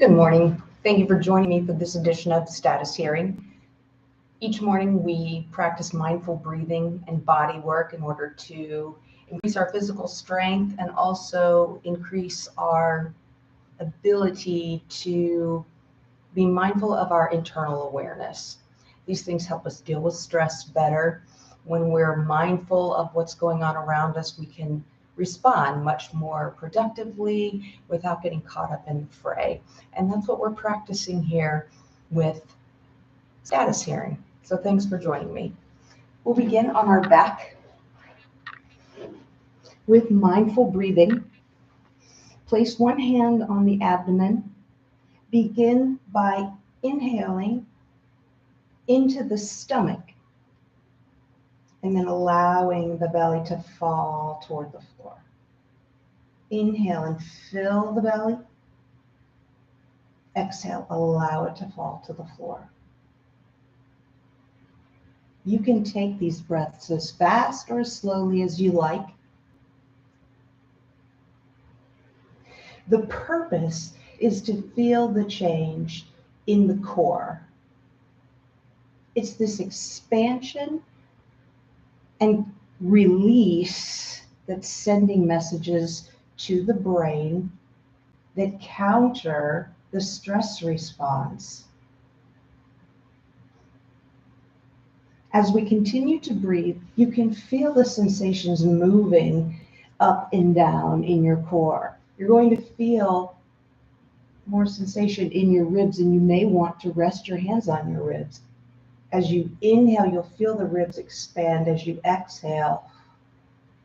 Good morning. Thank you for joining me for this edition of Status Hearing. Each morning we practice mindful breathing and body work in order to increase our physical strength and also increase our ability to be mindful of our internal awareness. These things help us deal with stress better. When we're mindful of what's going on around us, we can respond much more productively without getting caught up in the fray. And that's what we're practicing here with Status Hearing. So thanks for joining me. We'll begin on our back with mindful breathing. Place one hand on the abdomen. Begin by inhaling into the stomach and then allowing the belly to fall toward the floor. Inhale and fill the belly. Exhale, allow it to fall to the floor. You can take these breaths as fast or as slowly as you like. The purpose is to feel the change in the core. It's this expansion and release that's sending messages to the brain that counter the stress response. As we continue to breathe, you can feel the sensations moving up and down in your core. You're going to feel more sensation in your ribs, and you may want to rest your hands on your ribs. As you inhale, you'll feel the ribs expand. As you exhale,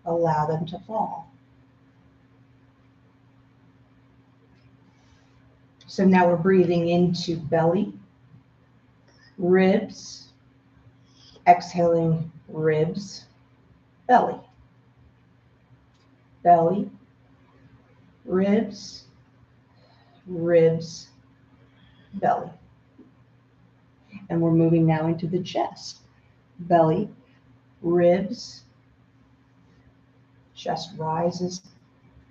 allow them to fall. So now we're breathing into belly, ribs, exhaling ribs, belly, belly, ribs, ribs, belly. And we're moving now into the chest, belly, ribs, chest rises,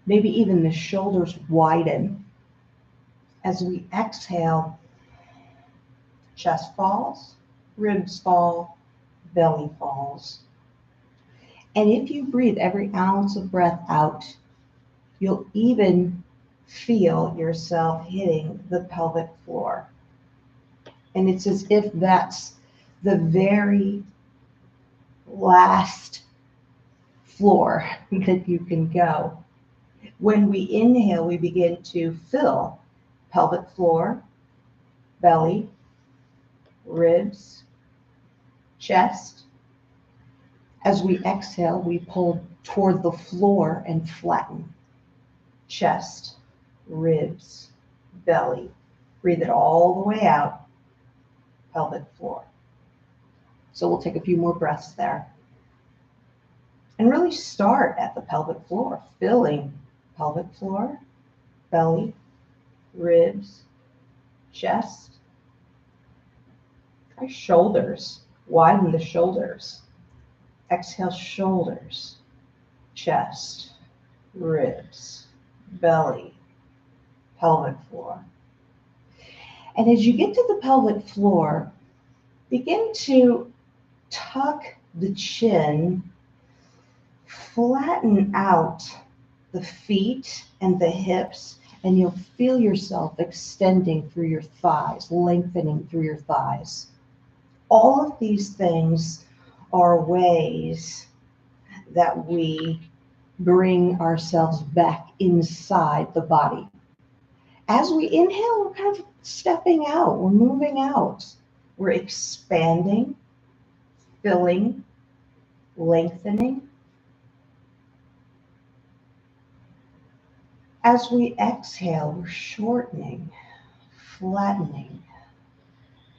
maybe even the shoulders widen. As we exhale, chest falls, ribs fall, belly falls. And if you breathe every ounce of breath out, you'll even feel yourself hitting the pelvic floor. And it's as if that's the very last floor that you can go. When we inhale, we begin to fill pelvic floor, belly, ribs, chest. As we exhale, we pull toward the floor and flatten. Chest, ribs, belly. Breathe it all the way out, pelvic floor. So we'll take a few more breaths there. And really start at the pelvic floor, filling pelvic floor, belly, ribs, chest. Try shoulders. Widen the shoulders. Exhale, shoulders, chest, ribs, belly, pelvic floor. And as you get to the pelvic floor, begin to tuck the chin, flatten out the feet and the hips, and you'll feel yourself extending through your thighs, lengthening through your thighs. All of these things are ways that we bring ourselves back inside the body. As we inhale, we're kind of stepping out, we're moving out, we're expanding, filling, lengthening. As we exhale, we're shortening, flattening,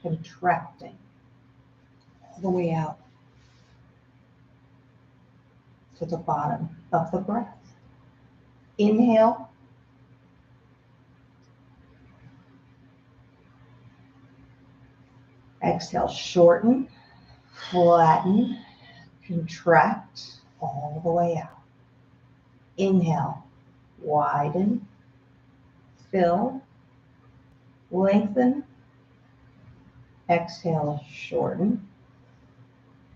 contracting, all the way out to the bottom of the breath. Inhale. Exhale, shorten, flatten, contract, all the way out. Inhale, widen, fill, lengthen, exhale, shorten,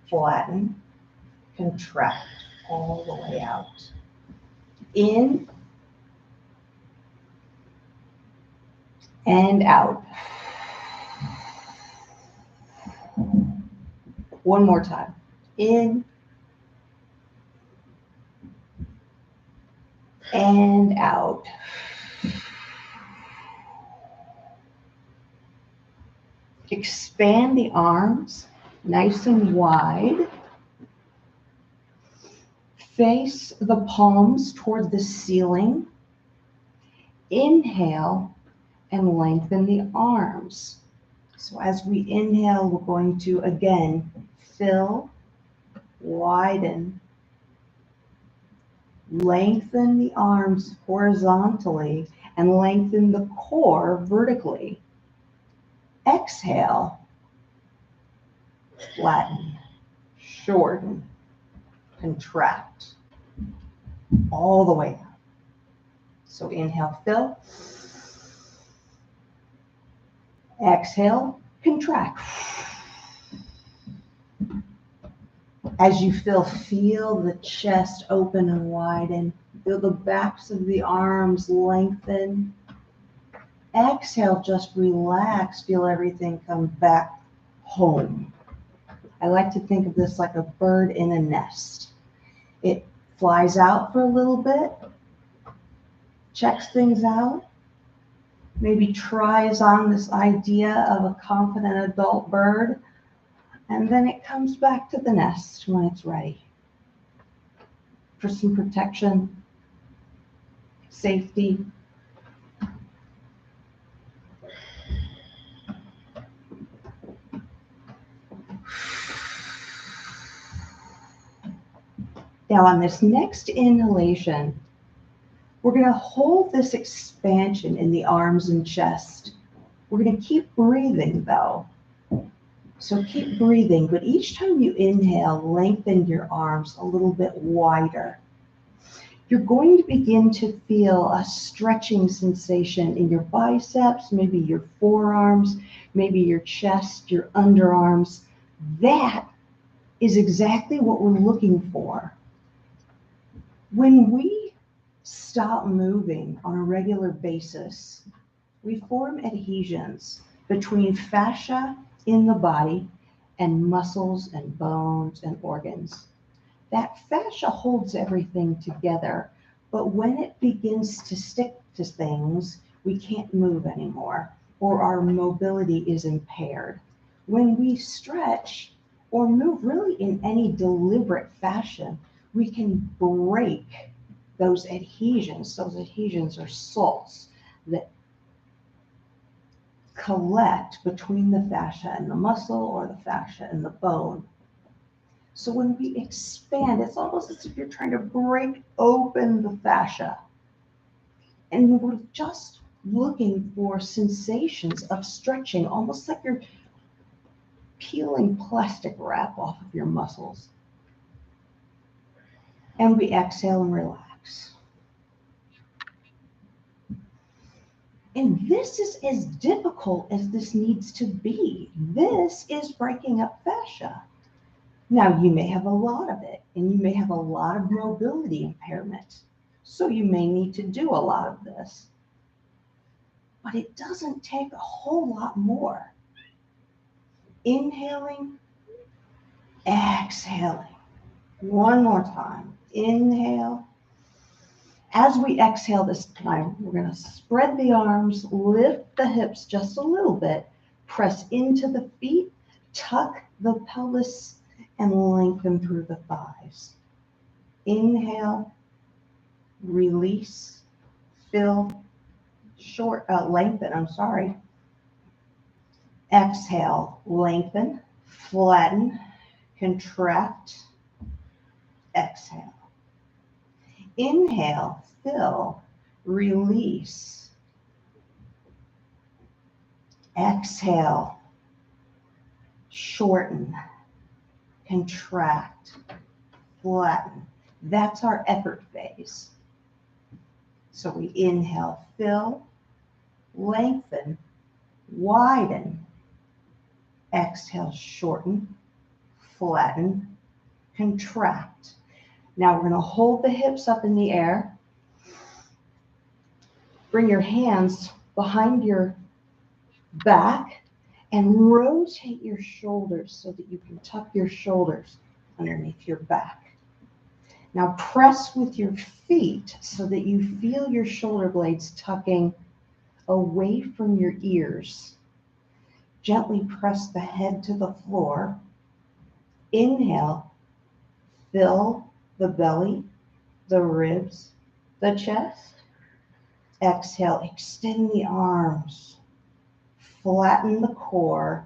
flatten, contract all the way out. In and out. One more time. In and out. Expand the arms nice and wide. Face the palms toward the ceiling. Inhale and lengthen the arms. So as we inhale, we're going to again fill, widen, lengthen the arms horizontally and lengthen the core vertically. Exhale, flatten, shorten, contract all the way out. So inhale, fill. Exhale, contract. As you feel the chest open and widen. Feel the backs of the arms lengthen. Exhale, just relax. Feel everything come back home. I like to think of this like a bird in a nest. It flies out for a little bit, checks things out, maybe tries on this idea of a confident adult bird, and then it comes back to the nest when it's ready for some protection, safety. Now on this next inhalation, we're going to hold this expansion in the arms and chest. We're going to keep breathing though. So keep breathing, but each time you inhale, lengthen your arms a little bit wider. You're going to begin to feel a stretching sensation in your biceps, maybe your forearms, maybe your chest, your underarms. That is exactly what we're looking for. When we stop moving on a regular basis, we form adhesions between fascia in the body and muscles and bones and organs. That fascia holds everything together, but when it begins to stick to things, we can't move anymore, or our mobility is impaired. When we stretch or move really in any deliberate fashion, we can break those adhesions. Those adhesions are salts that collect between the fascia and the muscle or the fascia and the bone. So when we expand, it's almost as if you're trying to break open the fascia. And we're just looking for sensations of stretching, almost like you're peeling plastic wrap off of your muscles. And we exhale and relax. And this is as difficult as this needs to be. This is breaking up fascia. Now, you may have a lot of it, and you may have a lot of mobility impairment. So you may need to do a lot of this. But it doesn't take a whole lot more. Inhaling, exhaling. One more time. Inhale. As we exhale this time, we're going to spread the arms, lift the hips just a little bit, press into the feet, tuck the pelvis, and lengthen through the thighs. Inhale, release, fill, lengthen. Exhale, lengthen, flatten, contract, exhale. Inhale, fill, release. Exhale, shorten, contract, flatten. That's our effort phase. So we inhale, fill, lengthen, widen. Exhale, shorten, flatten, contract. Now we're going to hold the hips up in the air. Bring your hands behind your back and rotate your shoulders so that you can tuck your shoulders underneath your back. Now press with your feet so that you feel your shoulder blades tucking away from your ears. Gently press the head to the floor. Inhale, fill the belly, the ribs, the chest. Exhale, extend the arms. Flatten the core.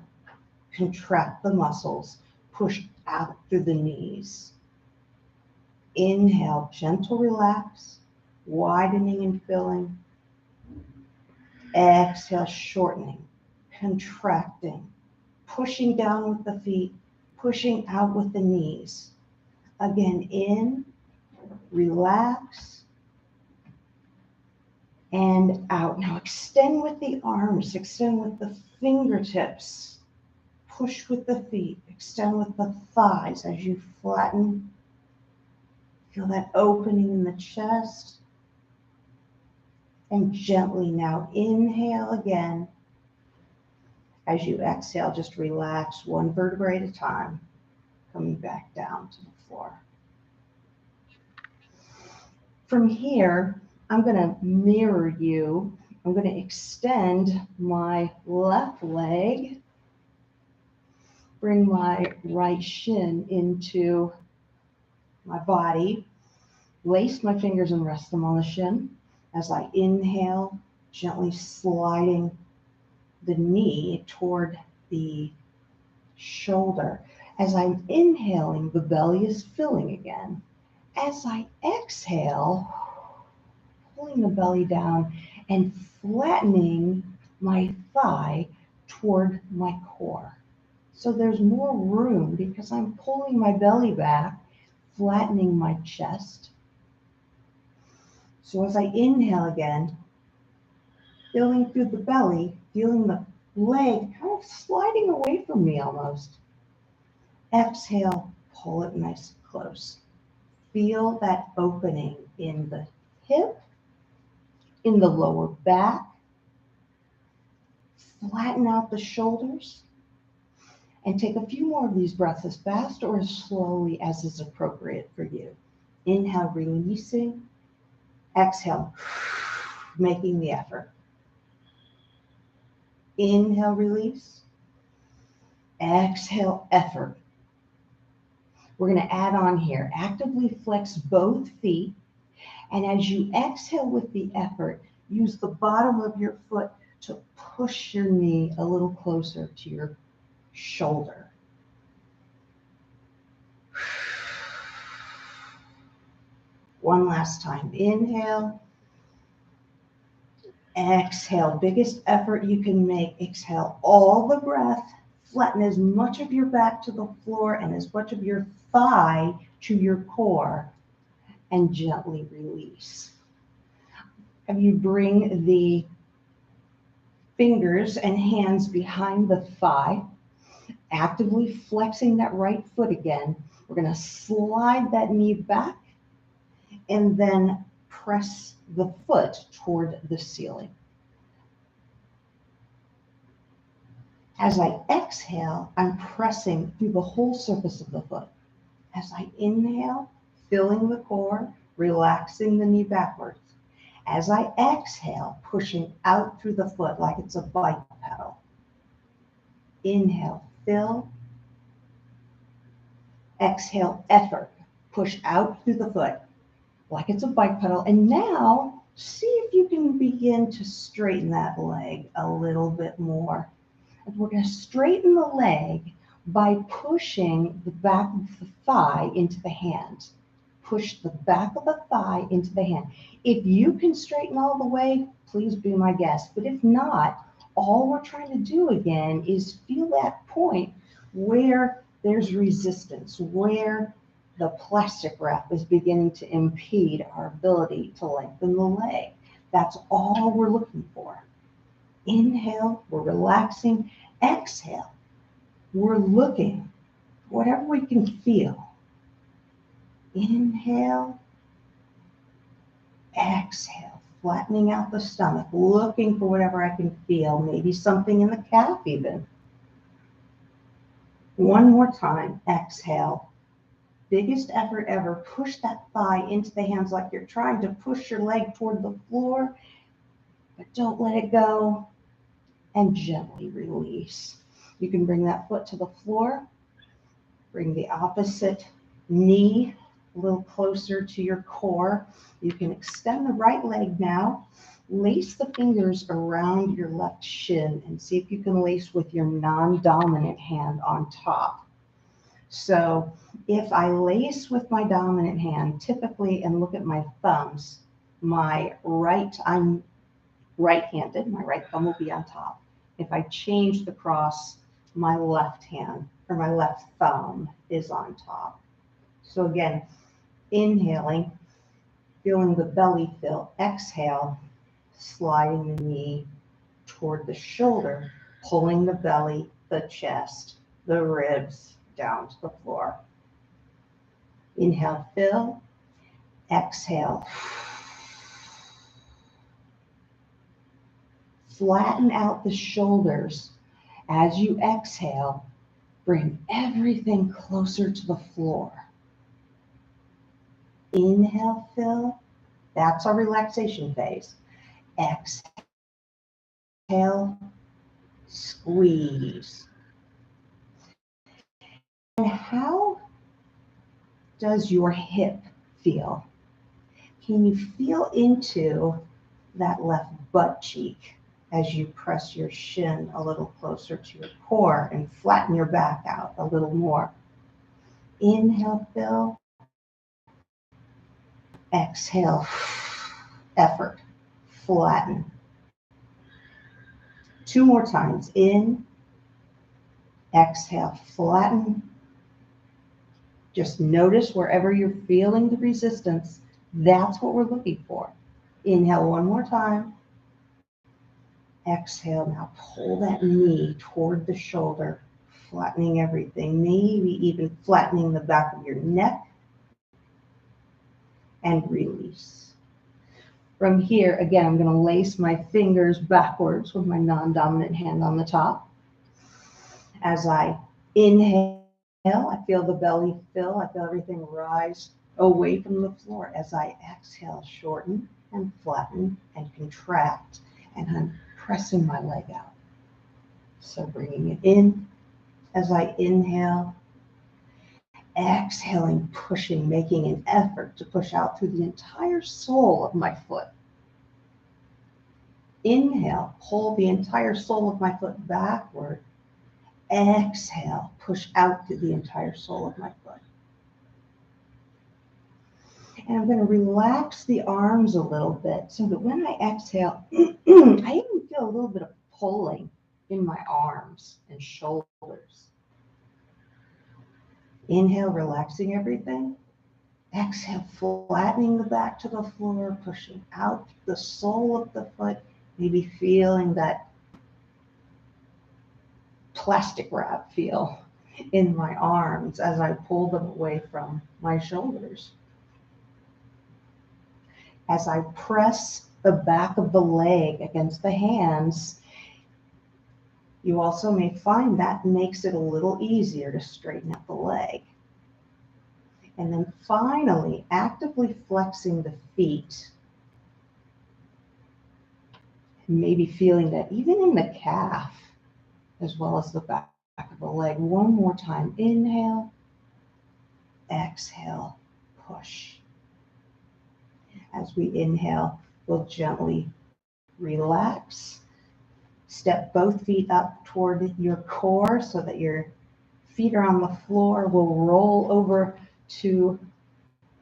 Contract the muscles. Push out through the knees. Inhale, gentle relax, widening and filling. Exhale, shortening, contracting, pushing down with the feet, pushing out with the knees. Again, in, relax, and out. Now extend with the arms, extend with the fingertips, push with the feet, extend with the thighs as you flatten. Feel that opening in the chest. And gently now inhale again. As you exhale, just relax one vertebrae at a time, coming back down to the floor. From here, I'm going to mirror you. I'm going to extend my left leg, bring my right shin into my body, lace my fingers and rest them on the shin. As I inhale, gently sliding the knee toward the shoulder. As I'm inhaling, the belly is filling again. As I exhale, pulling the belly down and flattening my thigh toward my core. So there's more room because I'm pulling my belly back, flattening my chest. So as I inhale again, feeling through the belly, feeling the leg kind of sliding away from me almost. Exhale, pull it nice and close. Feel that opening in the hip, in the lower back. Flatten out the shoulders. And take a few more of these breaths as fast or as slowly as is appropriate for you. Inhale, releasing. Exhale, making the effort. Inhale, release. Exhale, effort. We're going to add on here. Actively flex both feet. And as you exhale with the effort, use the bottom of your foot to push your knee a little closer to your shoulder. One last time. Inhale. Exhale. Biggest effort you can make. Exhale all the breath. Flatten as much of your back to the floor and as much of your thigh to your core. And gently release. And you bring the fingers and hands behind the thigh, actively flexing that right foot again. We're going to slide that knee back and then press the foot toward the ceiling. As I exhale, I'm pressing through the whole surface of the foot. As I inhale, filling the core, relaxing the knee backwards. As I exhale, pushing out through the foot like it's a bike pedal. Inhale, fill. Exhale, effort. Push out through the foot like it's a bike pedal. And now, see if you can begin to straighten that leg a little bit more. And we're going to straighten the leg by pushing the back of the thigh into the hand. Push the back of the thigh into the hand. If you can straighten all the way, please be my guest. But if not, all we're trying to do again is feel that point where there's resistance, where the plastic wrap is beginning to impede our ability to lengthen the leg. That's all we're looking for. Inhale, we're relaxing. Exhale, we're looking, whatever we can feel. Inhale, exhale, flattening out the stomach, looking for whatever I can feel, maybe something in the calf even. One more time, exhale. Biggest effort ever, push that thigh into the hands like you're trying to push your leg toward the floor, but don't let it go, and gently release. You can bring that foot to the floor, bring the opposite knee a little closer to your core. You can extend the right leg now. Lace the fingers around your left shin and see if you can lace with your non-dominant hand on top. So if I lace with my dominant hand, typically, and look at my thumbs, I'm right-handed, my right thumb will be on top. If I change the cross, my left hand or my left thumb is on top. So again, inhaling, feeling the belly fill. Exhale, sliding the knee toward the shoulder, pulling the belly, the chest, the ribs down to the floor. Inhale, fill. Exhale. Flatten out the shoulders. As you exhale, bring everything closer to the floor. Inhale, fill. That's our relaxation phase. Exhale, squeeze. And how does your hip feel? Can you feel into that left butt cheek as you press your shin a little closer to your core and flatten your back out a little more? Inhale, fill. Exhale, effort, flatten. 2 more times. In, exhale, flatten. Just notice wherever you're feeling the resistance. That's what we're looking for. Inhale 1 more time. Exhale, now pull that knee toward the shoulder, flattening everything, maybe even flattening the back of your neck, and release. From here, again, I'm going to lace my fingers backwards with my non-dominant hand on the top. As I inhale, I feel the belly fill. I feel everything rise away from the floor. As I exhale, shorten and flatten and contract, and I'm pressing my leg out. So bringing it in as I inhale, exhaling, pushing, making an effort to push out through the entire sole of my foot. Inhale, pull the entire sole of my foot backward. Exhale, push out through the entire sole of my foot. And I'm going to relax the arms a little bit so that when I exhale, I even feel a little bit of pulling in my arms and shoulders. Inhale, relaxing everything. Exhale, flattening the back to the floor, pushing out the sole of the foot, maybe feeling that plastic wrap feel in my arms as I pull them away from my shoulders. As I press the back of the leg against the hands, you also may find that makes it a little easier to straighten out the leg. And then finally, actively flexing the feet. And maybe feeling that even in the calf, as well as the back of the leg. 1 more time. Inhale, exhale, push. As we inhale, we'll gently relax. Step both feet up toward your core so that your feet are on the floor. We'll roll over to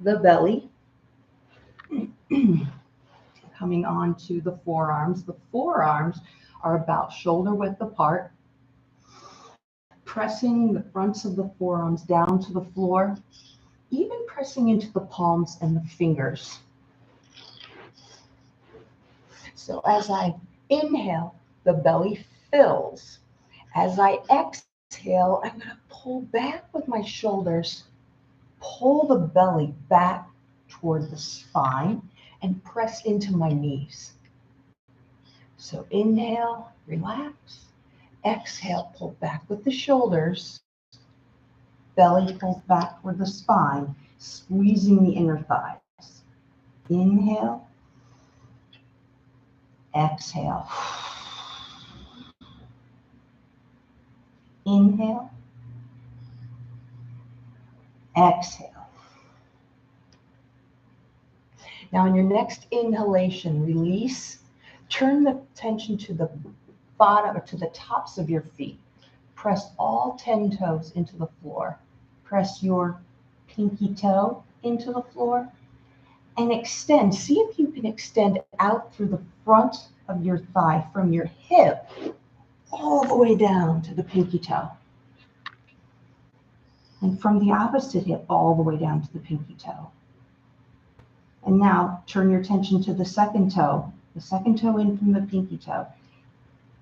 the belly, coming on to the forearms. The forearms are about shoulder width apart. Pressing the fronts of the forearms down to the floor, even pressing into the palms and the fingers. So as I inhale, the belly fills. As I exhale, I'm going to pull back with my shoulders, pull the belly back toward the spine, and press into my knees. So inhale, relax. Exhale, pull back with the shoulders. Belly pulls back toward the spine, squeezing the inner thighs. Inhale. Exhale. Inhale. Exhale. Now in your next inhalation, release. Turn the attention to the bottom or to the tops of your feet. Press all 10 toes into the floor. Press your pinky toe into the floor and extend. See if you can extend out through the front of your thigh from your hip all the way down to the pinky toe. And from the opposite hip all the way down to the pinky toe. And now turn your attention to the second toe in from the pinky toe.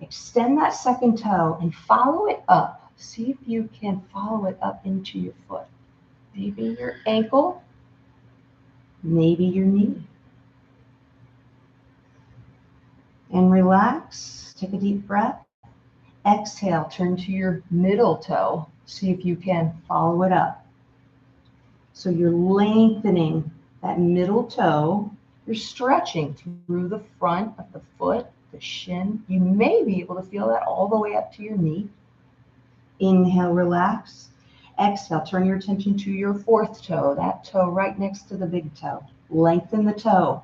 Extend that second toe and follow it up. See if you can follow it up into your foot. Maybe your ankle, maybe your knee. And relax, take a deep breath. Exhale, turn to your middle toe. See if you can follow it up. So you're lengthening that middle toe. You're stretching through the front of the foot, the shin. You may be able to feel that all the way up to your knee. Inhale, relax. Exhale, turn your attention to your fourth toe, that toe right next to the big toe. Lengthen the toe.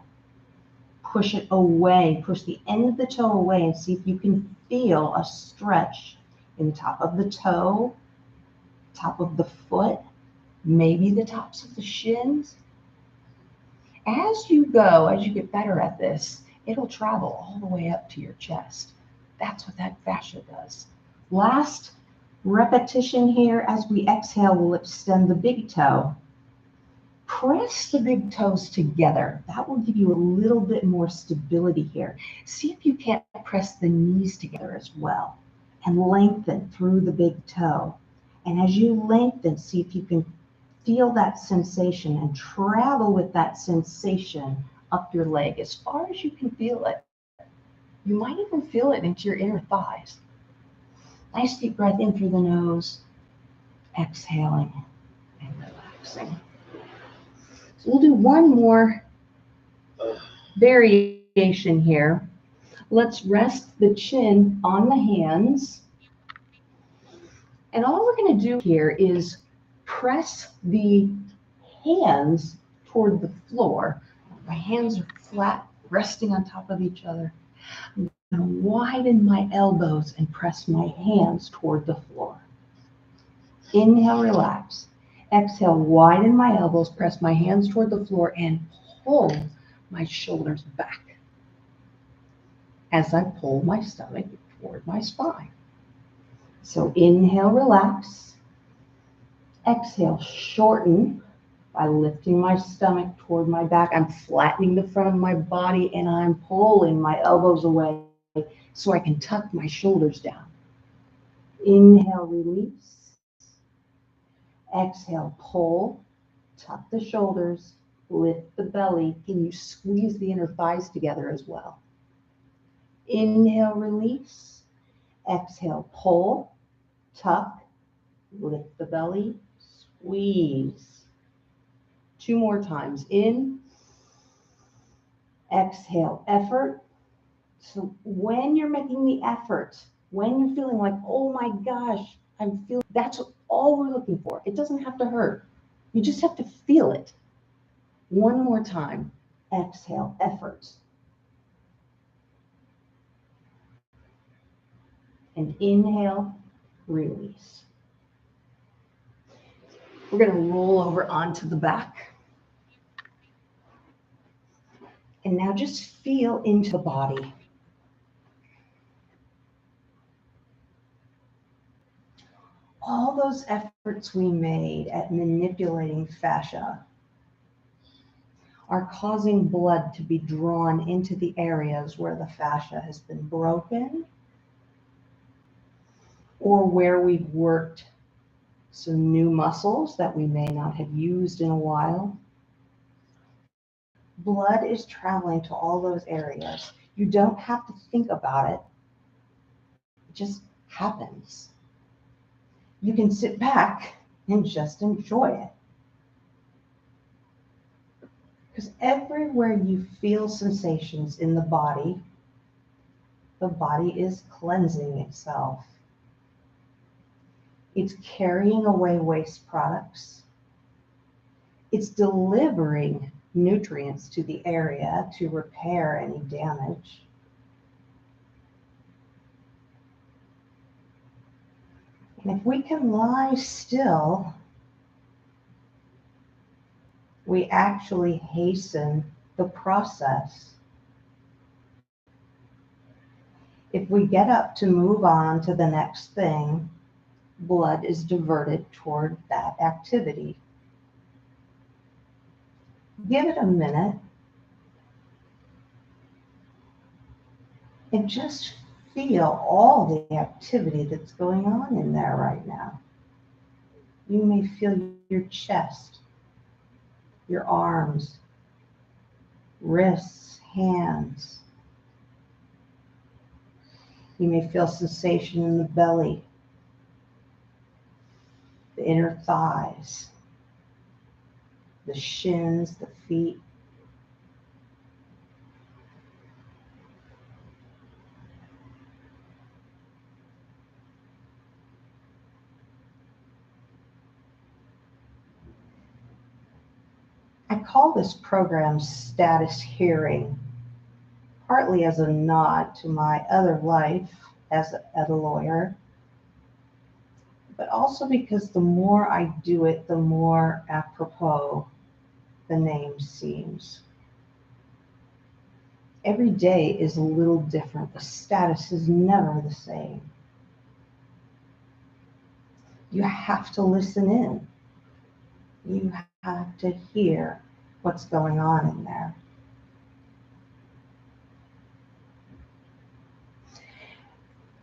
Push it away. Push the end of the toe away and see if you can feel a stretch in the top of the toe, top of the foot, maybe the tops of the shins. As you go, as you get better at this, it'll travel all the way up to your chest. That's what that fascia does. Last repetition here. As we exhale, we'll extend the big toe. Press the big toes together. That will give you a little bit more stability here. See if you can't press the knees together as well and lengthen through the big toe. And as you lengthen, see if you can feel that sensation and travel with that sensation up your leg as far as you can feel it. You might even feel it into your inner thighs. Nice deep breath in through the nose, exhaling and relaxing. So we'll do one more variation here. Let's rest the chin on the hands. And all we're going to do here is press the hands toward the floor. My hands are flat, resting on top of each other. I'm going to widen my elbows and press my hands toward the floor. Inhale, relax. Exhale, widen my elbows, press my hands toward the floor, and pull my shoulders back as I pull my stomach toward my spine. So inhale, relax. Exhale, shorten by lifting my stomach toward my back. I'm flattening the front of my body and I'm pulling my elbows away so I can tuck my shoulders down. Inhale, release. Exhale, pull, tuck the shoulders, lift the belly. Can you squeeze the inner thighs together as well? Inhale, release. Exhale, pull, tuck, lift the belly, squeeze. 2 more times. In, exhale, effort. So when you're making the effort, when you're feeling like, oh my gosh, I'm feeling, that's all we're looking for. It doesn't have to hurt. You just have to feel it. 1 more time. Exhale, effort. And inhale, release. We're going to roll over onto the back. And now just feel into the body. All those efforts we made at manipulating fascia are causing blood to be drawn into the areas where the fascia has been broken or where we've worked some new muscles that we may not have used in a while. Blood is traveling to all those areas. You don't have to think about it. It just happens. You can sit back and just enjoy it. Because everywhere you feel sensations in the body is cleansing itself. It's carrying away waste products. It's delivering nutrients to the area to repair any damage. And if we can lie still, we actually hasten the process. If we get up to move on to the next thing, blood is diverted toward that activity. Give it a minute and just feel all the activity that's going on in there right now. You may feel your chest, your arms, wrists, hands. You may feel sensation in the belly, the inner thighs, the shins, the feet. I call this program Status Hearing, partly as a nod to my other life as a lawyer, but also because the more I do it, the more apropos the name seems. Every day is a little different. The status is never the same. You have to listen in. You have to hear what's going on in there.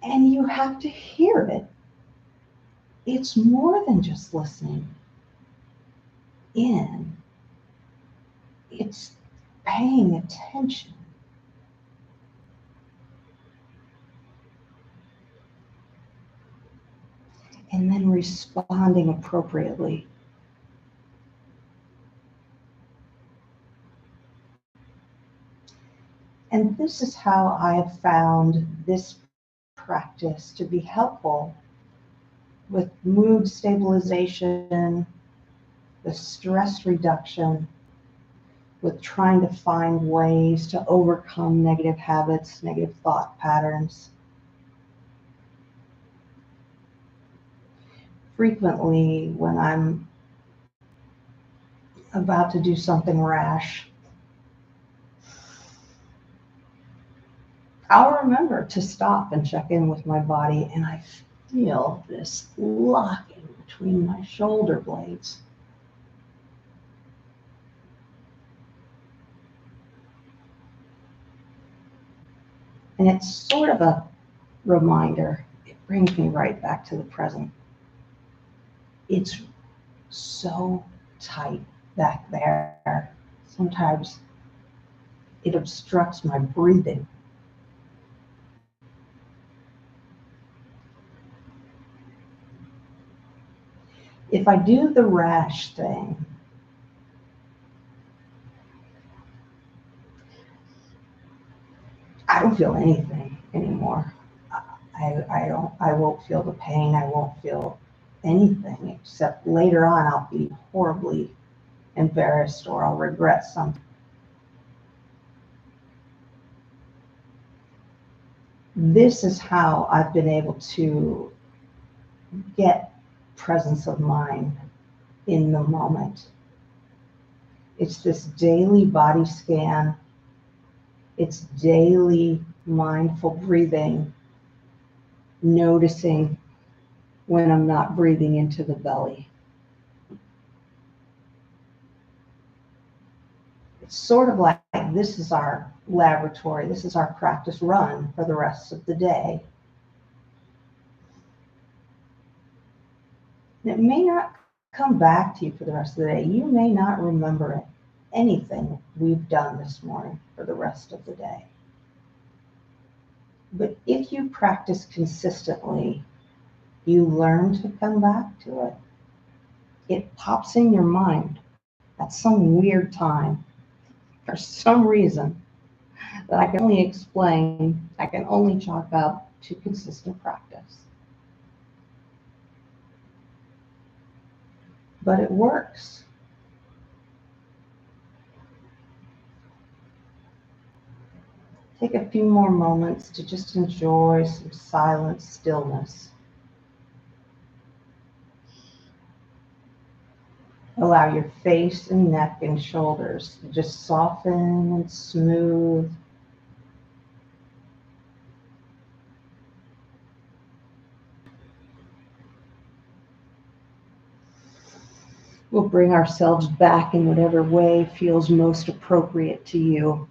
And you have to hear it. It's more than just listening in. It's paying attention. And then responding appropriately. And this is how I have found this practice to be helpful with mood stabilization, with stress reduction, with trying to find ways to overcome negative habits, negative thought patterns. Frequently, when I'm about to do something rash, I'll remember to stop and check in with my body, and I feel this locking between my shoulder blades. And it's sort of a reminder. It brings me right back to the present. It's so tight back there. Sometimes it obstructs my breathing. If I do the rash thing, I don't feel anything anymore. I won't feel the pain. I won't feel anything, except later on I'll be horribly embarrassed or I'll regret something. This is how I've been able to get presence of mind in the moment. It's this daily body scan. It's daily mindful breathing, noticing when I'm not breathing into the belly. It's sort of like this is our laboratory. This is our practice run for the rest of the day. And it may not come back to you for the rest of the day. You may not remember it, anything we've done this morning for the rest of the day. But if you practice consistently, you learn to come back to it. It pops in your mind at some weird time for some reason that I can only explain, I can only chalk up to consistent practice. But it works. Take a few more moments to just enjoy some silent stillness. Allow your face and neck and shoulders to just soften and smooth. We'll bring ourselves back in whatever way feels most appropriate to you.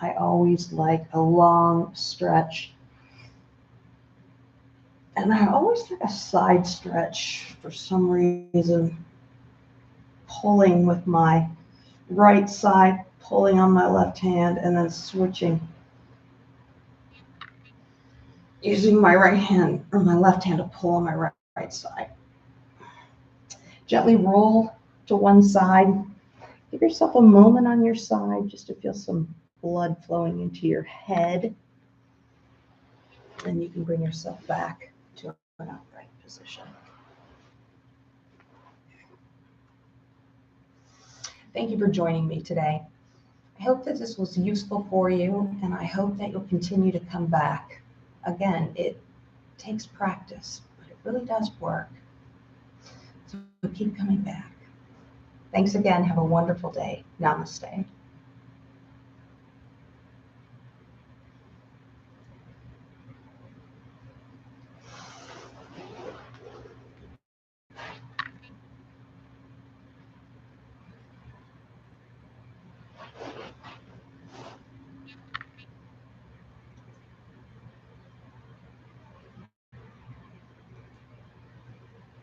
I always like a long stretch. And I always like a side stretch for some reason. Pulling with my right side, pulling on my left hand, and then switching. Using my right hand or my left hand to pull on my right side. Gently roll to one side. Give yourself a moment on your side just to feel some blood flowing into your head. Then you can bring yourself back to an upright position. Thank you for joining me today. I hope that this was useful for you, and I hope that you'll continue to come back. Again, it takes practice, but it really does work. So keep coming back. Thanks again. Have a wonderful day. Namaste.